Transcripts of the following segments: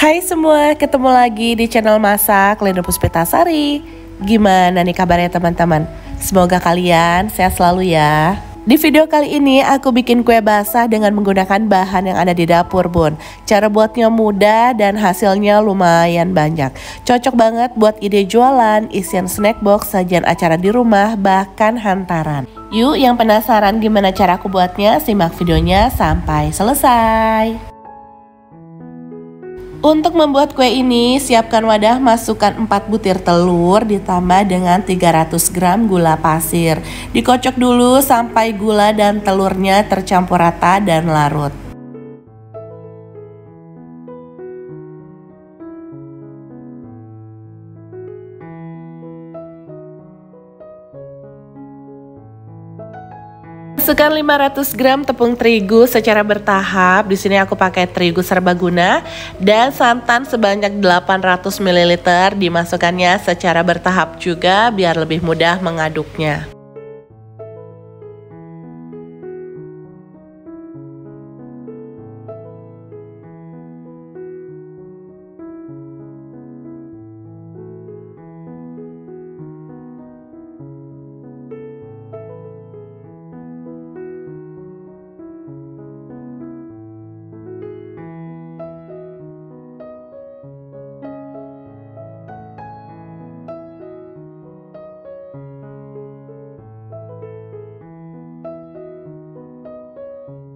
Hai semua, ketemu lagi di channel Masak Lena Puspitasari. Gimana nih kabarnya teman-teman? Semoga kalian sehat selalu ya. Di video kali ini aku bikin kue basah dengan menggunakan bahan yang ada di dapur bun. Cara buatnya mudah dan hasilnya lumayan banyak. Cocok banget buat ide jualan, isian snack box, sajian acara di rumah, bahkan hantaran. Yuk yang penasaran gimana cara aku buatnya, simak videonya sampai selesai. Untuk membuat kue ini, siapkan wadah, masukkan 4 butir telur ditambah dengan 300 gram gula pasir. Dikocok dulu sampai gula dan telurnya tercampur rata dan larut. Masukkan 500 gram tepung terigu secara bertahap. Di sini aku pakai terigu serbaguna dan santan sebanyak 800 ml dimasukkannya secara bertahap juga biar lebih mudah mengaduknya.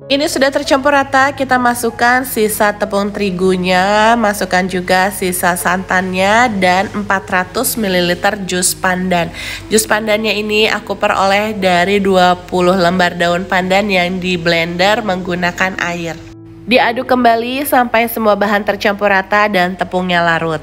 Ini sudah tercampur rata, kita masukkan sisa tepung terigunya, masukkan juga sisa santannya dan 400 ml jus pandan. Jus pandannya ini aku peroleh dari 20 lembar daun pandan yang di blender menggunakan air. Diaduk kembali sampai semua bahan tercampur rata dan tepungnya larut.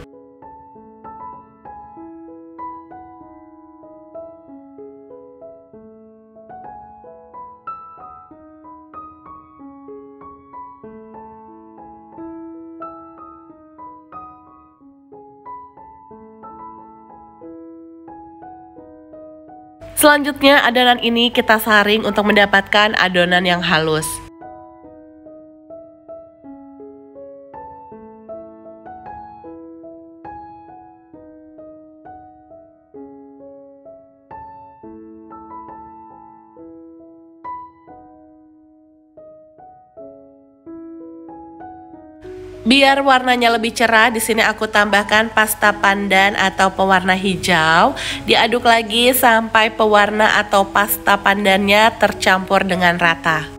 Selanjutnya adonan ini kita saring untuk mendapatkan adonan yang halus. Biar warnanya lebih cerah, di sini aku tambahkan pasta pandan atau pewarna hijau. Diaduk lagi sampai pewarna atau pasta pandannya tercampur dengan rata.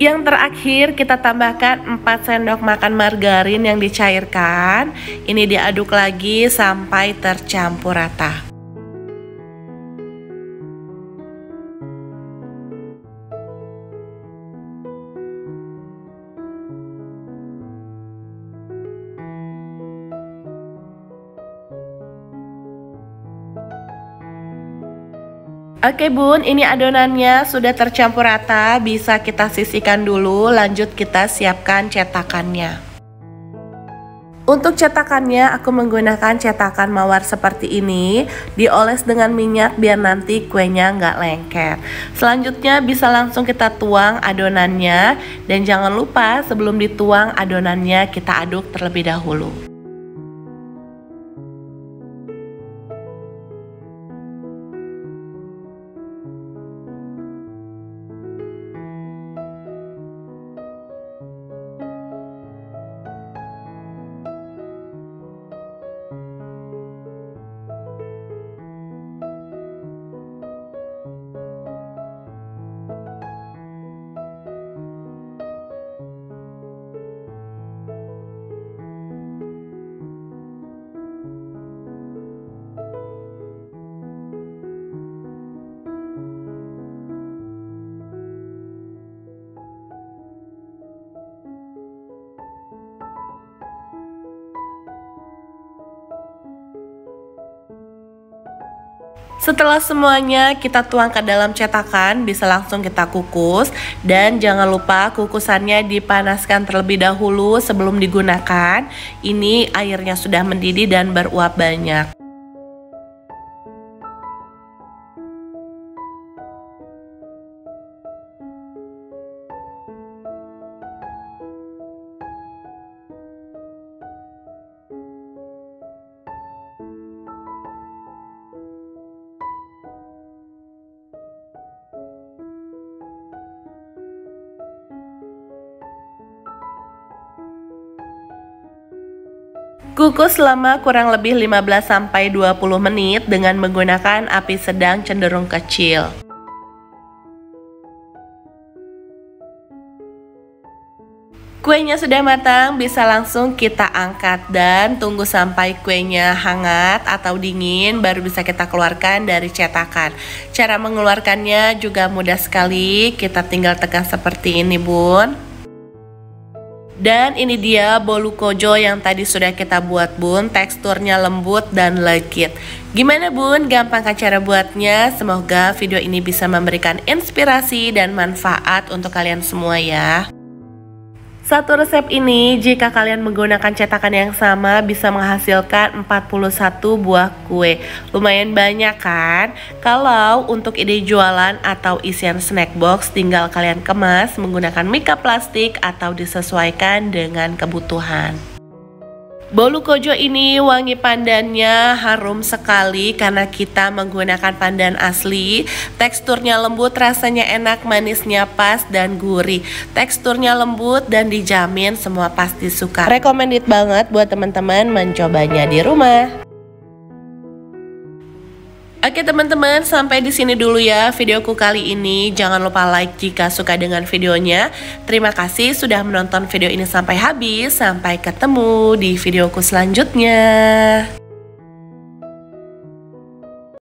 Yang terakhir kita tambahkan 4 sendok makan margarin yang dicairkan. Ini diaduk lagi sampai tercampur rata. Oke bun, ini adonannya sudah tercampur rata, bisa kita sisihkan dulu, lanjut kita siapkan cetakannya. Untuk cetakannya aku menggunakan cetakan mawar seperti ini, dioles dengan minyak biar nanti kuenya nggak lengket. Selanjutnya bisa langsung kita tuang adonannya, dan jangan lupa sebelum dituang adonannya kita aduk terlebih dahulu. Setelah semuanya kita tuang ke dalam cetakan, bisa langsung kita kukus. Dan jangan lupa kukusannya dipanaskan terlebih dahulu sebelum digunakan. Ini airnya sudah mendidih dan beruap banyak. Kukus selama kurang lebih 15-20 menit dengan menggunakan api sedang cenderung kecil. Kuenya sudah matang, bisa langsung kita angkat dan tunggu sampai kuenya hangat atau dingin baru bisa kita keluarkan dari cetakan. Cara mengeluarkannya juga mudah sekali, kita tinggal tekan seperti ini, Bun. Dan ini dia bolu kojo yang tadi sudah kita buat, Bun. Teksturnya lembut dan legit. Gimana, Bun? Gampang kan cara buatnya? Semoga video ini bisa memberikan inspirasi dan manfaat untuk kalian semua ya. Satu resep ini jika kalian menggunakan cetakan yang sama bisa menghasilkan 41 buah kue. Lumayan banyak kan? Kalau untuk ide jualan atau isian snack box tinggal kalian kemas menggunakan mika plastik atau disesuaikan dengan kebutuhan. Bolu kojo ini wangi pandannya harum sekali karena kita menggunakan pandan asli. Teksturnya lembut, rasanya enak, manisnya pas dan gurih. Teksturnya lembut dan dijamin semua pasti suka. Recommended banget buat teman-teman mencobanya di rumah. Oke teman-teman, sampai di sini dulu ya videoku kali ini. Jangan lupa like jika suka dengan videonya. Terima kasih sudah menonton video ini sampai habis. Sampai ketemu di videoku selanjutnya.